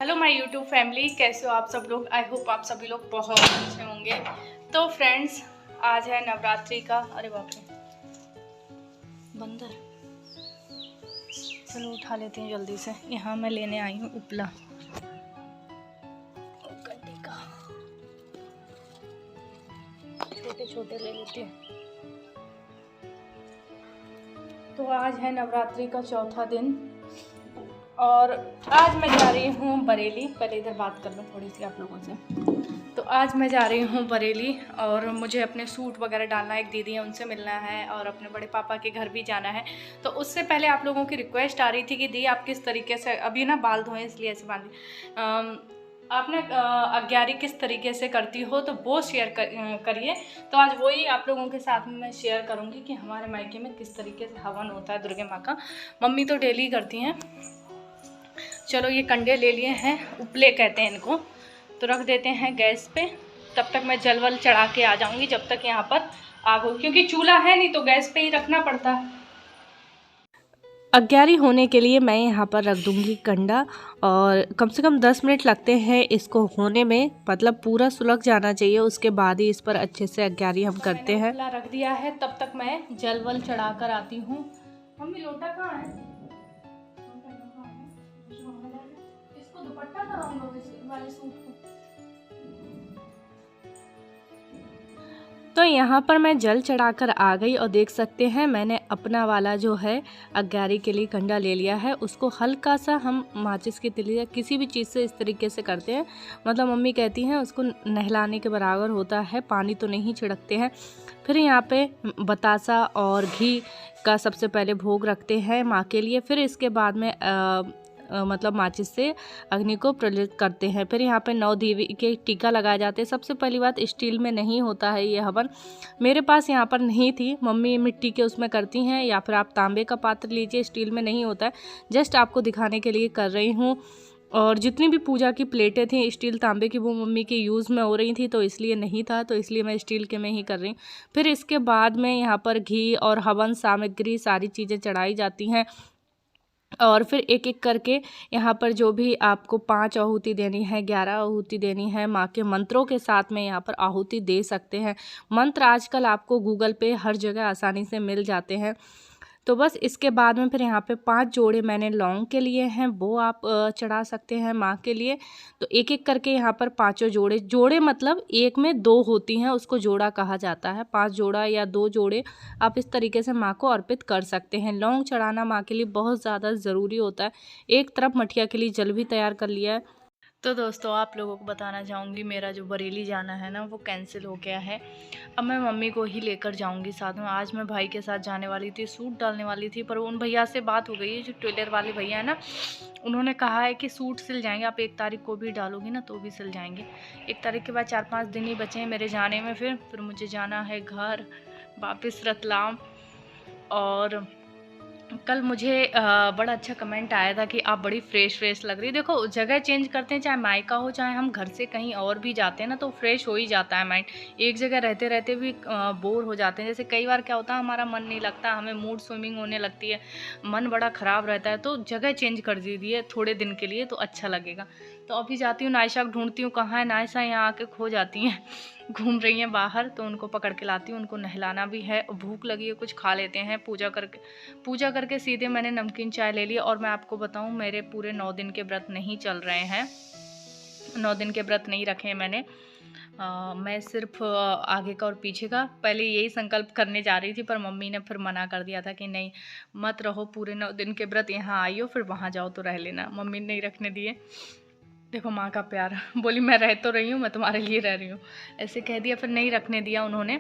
Hello my YouTube family, कैसे हो आप सब लोग। आई होप आप सभी लोग बहुत अच्छे होंगे। तो फ्रेंड्स, आज है नवरात्रि का। अरे बाप रे बंदर, चलो उठा लेते हैं जल्दी से। यहाँ मैं लेने आई हूँ उपला गड्ढे का, छोटे छोटे ले लेते हैं। तो आज है नवरात्रि का चौथा दिन और आज मैं जा रही हूँ बरेली। पहले इधर बात कर लूँ थोड़ी सी आप लोगों से। तो आज मैं जा रही हूँ बरेली और मुझे अपने सूट वगैरह डालना है। एक दीदी है, उनसे मिलना है और अपने बड़े पापा के घर भी जाना है। तो उससे पहले आप लोगों की रिक्वेस्ट आ रही थी कि दी आप किस तरीके से, अभी ना बाल धोएं इसलिए ऐसे बांधी, आपने अग्यारी किस तरीके से करती हो तो वो शेयर करिए। तो आज वही आप लोगों के साथ में मैं शेयर करूँगी कि हमारे मायके में किस तरीके से हवन होता है दुर्गा माँ का। मम्मी तो डेली करती हैं। चलो ये कंडे ले लिए हैं, उपले कहते हैं इनको, तो रख देते हैं गैस पे। तब तक मैं जल वल चढ़ा के आ जाऊंगी, जब तक यहाँ पर आग हो, क्योंकि चूल्हा है नहीं तो गैस पे ही रखना पड़ता है। अग्यारी होने के लिए मैं यहाँ पर रख दूंगी कंडा और कम से कम 10 मिनट लगते हैं इसको होने में, मतलब पूरा सुलग जाना चाहिए, उसके बाद ही इस पर अच्छे से अग्यारी हम करते हैं। रख दिया है, तब तक मैं जल वल चढ़ा कर आती हूँ। मम्मी लोटा कहाँ है? इसको दुपट्टा कराऊंगा इस वाले सूट को। तो यहाँ पर मैं जल चढ़ाकर आ गई और देख सकते हैं मैंने अपना वाला जो है अग्यारी के लिए कंडा ले लिया है। उसको हल्का सा हम माचिस की तिली या किसी भी चीज़ से इस तरीके से करते हैं, मतलब मम्मी कहती हैं उसको नहलाने के बराबर होता है, पानी तो नहीं छिड़कते हैं। फिर यहाँ पे बतासा और घी का सबसे पहले भोग रखते हैं माँ के लिए। फिर इसके बाद में मतलब माचिस से अग्नि को प्रज्वलित करते हैं। फिर यहाँ पे 9 देवी के टीका लगाए जाते हैं। सबसे पहली बात, स्टील में नहीं होता है ये हवन, मेरे पास यहाँ पर नहीं थी, मम्मी मिट्टी के उसमें करती हैं, या फिर आप तांबे का पात्र लीजिए, स्टील में नहीं होता है। जस्ट आपको दिखाने के लिए कर रही हूँ। और जितनी भी पूजा की प्लेटें थी स्टील तांबे की, वो मम्मी की यूज़ में हो रही थी, तो इसलिए नहीं था, तो इसलिए मैं स्टील के में ही कर रही हूँ। फिर इसके बाद में यहाँ पर घी और हवन सामग्री सारी चीज़ें चढ़ाई जाती हैं और फिर एक एक करके यहाँ पर जो भी आपको 5 आहुति देनी है, 11 आहुति देनी है, माँ के मंत्रों के साथ में यहाँ पर आहुति दे सकते हैं। मंत्र आजकल आपको गूगल पे हर जगह आसानी से मिल जाते हैं। तो बस इसके बाद में फिर यहाँ पे 5 जोड़े मैंने लौंग के लिए हैं, वो आप चढ़ा सकते हैं माँ के लिए। तो एक एक करके यहाँ पर 5 जोड़े मतलब एक में 2 होती हैं, उसको जोड़ा कहा जाता है। 5 जोड़ा या 2 जोड़े आप इस तरीके से माँ को अर्पित कर सकते हैं। लौंग चढ़ाना माँ के लिए बहुत ज़्यादा ज़रूरी होता है। एक तरफ मठिया के लिए जल भी तैयार कर लिया है। तो दोस्तों, आप लोगों को बताना चाहूँगी, मेरा जो बरेली जाना है ना वो कैंसिल हो गया है। अब मैं मम्मी को ही लेकर जाऊँगी साथ में। आज मैं भाई के साथ जाने वाली थी, सूट डालने वाली थी, पर उन भैया से बात हो गई है, जो टेलर वाले भैया है ना, उन्होंने कहा है कि सूट सिल जाएंगे, आप 1 तारीख को भी डालोगी ना तो भी सिल जाएंगे। 1 तारीख के बाद 4-5 दिन ही बचे हैं मेरे जाने में। फिर मुझे जाना है घर वापस रतलाम। और कल मुझे बड़ा अच्छा कमेंट आया था कि आप बड़ी फ्रेश लग रही। देखो, जगह चेंज करते हैं, चाहे मायका हो चाहे हम घर से कहीं और भी जाते हैं ना, तो फ्रेश हो ही जाता है माइंड। एक जगह रहते रहते भी बोर हो जाते हैं। जैसे कई बार क्या होता है, हमारा मन नहीं लगता, हमें मूड स्विंगिंग होने लगती है, मन बड़ा ख़राब रहता है। तो जगह चेंज कर दीजिए थोड़े दिन के लिए तो अच्छा लगेगा। तो अभी जाती हूँ, नायशा को ढूंढती हूँ, कहाँ है नायशा, यहाँ आके खो जाती हैं, घूम रही हैं बाहर, तो उनको पकड़ के लाती हूँ। उनको नहलाना भी है, भूख लगी है, कुछ खा लेते हैं। पूजा करके सीधे मैंने नमकीन चाय ले ली। और मैं आपको बताऊँ, मेरे पूरे 9 दिन के व्रत नहीं चल रहे हैं, 9 दिन के व्रत नहीं रखे हैं मैंने। मैं सिर्फ आगे का और पीछे का पहले यही संकल्प करने जा रही थी, पर मम्मी ने फिर मना कर दिया था कि नहीं मत रहो पूरे 9 दिन के व्रत, यहाँ आई हो फिर वहाँ जाओ तो रह लेना। मम्मी ने नहीं रखने दिए। देखो माँ का प्यार, बोली मैं रह तो रही हूँ, मैं तुम्हारे लिए रह रही हूँ, ऐसे कह दिया, फिर नहीं रखने दिया उन्होंने।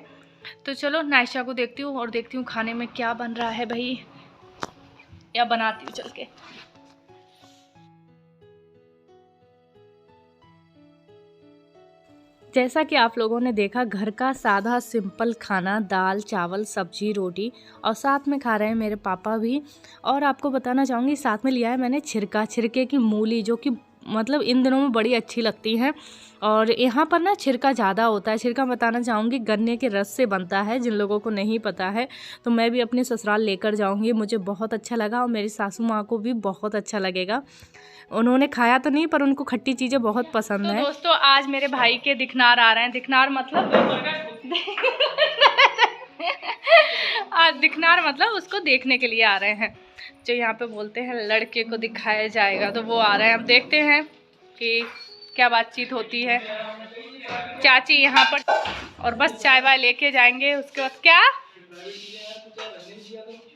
तो चलो नायशा को देखती हूँ और देखती हूँ खाने में क्या बन रहा है भाई, या बनाती हूँ चल के। जैसा कि आप लोगों ने देखा, घर का सादा सिंपल खाना, दाल चावल सब्जी रोटी, और साथ में खा रहे हैं मेरे पापा भी। और आपको बताना चाहूँगी, साथ में लिया है मैंने छिरके की मूली, जो कि मतलब इन दिनों में बड़ी अच्छी लगती हैं। और यहाँ पर ना छिरका ज़्यादा होता है। छिरका बताना चाहूँगी गन्ने के रस से बनता है, जिन लोगों को नहीं पता है तो मैं भी अपने ससुराल लेकर जाऊँगी। मुझे बहुत अच्छा लगा और मेरी सासू माँ को भी बहुत अच्छा लगेगा। उन्होंने खाया तो नहीं पर उनको खट्टी चीज़ें बहुत पसंद है। तो दोस्तों आज मेरे भाई के दिखनार आ रहे हैं। दिखनार मतलब आज दिखनार मतलब उसको देखने के लिए आ रहे हैं। जो यहाँ पे बोलते हैं लड़के को दिखाया जाएगा, तो वो आ रहे हैं। अब देखते हैं कि क्या बातचीत होती है। चाची यहाँ पर और बस चाय वाय लेके जाएंगे। उसके बाद क्या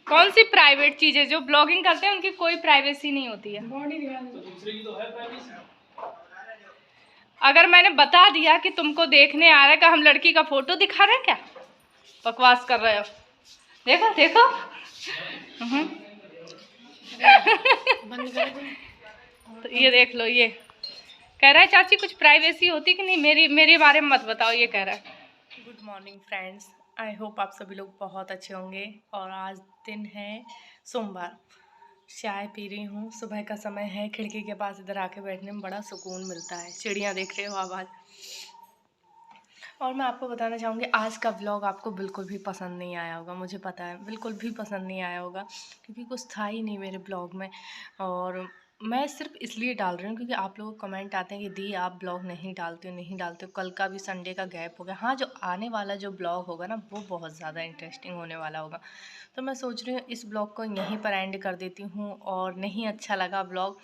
कौन सी प्राइवेट चीज़ है? जो ब्लॉगिंग करते हैं उनकी कोई प्राइवेसी नहीं होती है। अगर मैंने बता दिया कि तुमको देखने आ रहा है, कि हम लड़की का फोटो दिखा रहे हैं क्या? बकवास कर रहे हो। देखो देखो तो ये देख लो, ये कह रहा है चाची कुछ प्राइवेसी होती कि नहीं, मेरे बारे में मत बताओ, ये कह रहा है। Good morning friends, I hope आप सभी लोग बहुत अच्छे होंगे। और आज दिन है सोमवार। चाय पी रही हूँ, सुबह का समय है। खिड़की के पास इधर आके बैठने में बड़ा सुकून मिलता है। चिड़ियाँ देख रहे हो आवाज़। और मैं आपको बताना चाहूँगी आज का व्लॉग आपको बिल्कुल भी पसंद नहीं आया होगा, मुझे पता है बिल्कुल भी पसंद नहीं आया होगा, क्योंकि कुछ था ही नहीं मेरे ब्लॉग में। और मैं सिर्फ इसलिए डाल रही हूँ क्योंकि आप लोगों को कमेंट आते हैं कि दी आप ब्लॉग नहीं डालते हो। कल का भी संडे का गैप हो गया। हाँ, जो आने वाला जो ब्लॉग होगा ना वो बहुत ज़्यादा इंटरेस्टिंग होने वाला होगा। तो मैं सोच रही हूँ इस ब्लॉग को यहीं पर एंड कर देती हूँ। और नहीं अच्छा लगा ब्लॉग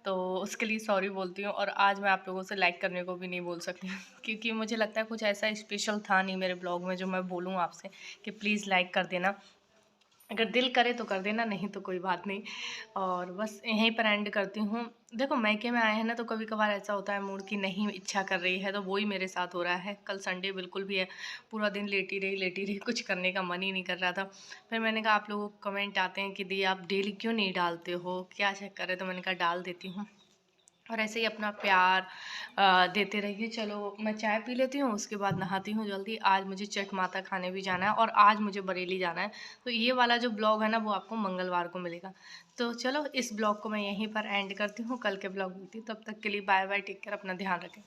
तो उसके लिए सॉरी बोलती हूँ। और आज मैं आप लोगों से लाइक करने को भी नहीं बोल सकती क्योंकि मुझे लगता है कुछ ऐसा स्पेशल था नहीं मेरे ब्लॉग में जो मैं बोलूँ आपसे कि प्लीज़ लाइक कर देना। अगर दिल करे तो कर देना, नहीं तो कोई बात नहीं। और बस यहीं पर एंड करती हूँ। देखो मायके में आए हैं ना, तो कभी कभार ऐसा होता है मूड की नहीं इच्छा कर रही है, तो वही मेरे साथ हो रहा है। कल संडे बिल्कुल भी है, पूरा दिन लेटी रही, कुछ करने का मन ही नहीं कर रहा था। फिर मैंने कहा आप लोगों को कमेंट आते हैं कि दी आप डेली क्यों नहीं डालते हो, क्या चक्कर है, तो मैंने कहा डाल देती हूँ। और ऐसे ही अपना प्यार देते रहिए। चलो मैं चाय पी लेती हूँ, उसके बाद नहाती हूँ जल्दी। आज मुझे चट माता खाने भी जाना है और आज मुझे बरेली जाना है। तो ये वाला जो ब्लॉग है ना वो आपको मंगलवार को मिलेगा। तो चलो इस ब्लॉग को मैं यहीं पर एंड करती हूँ। कल के ब्लॉग मिलती हूँ, तब तक के लिए बाय बाय, टेक केयर, अपना ध्यान रखें।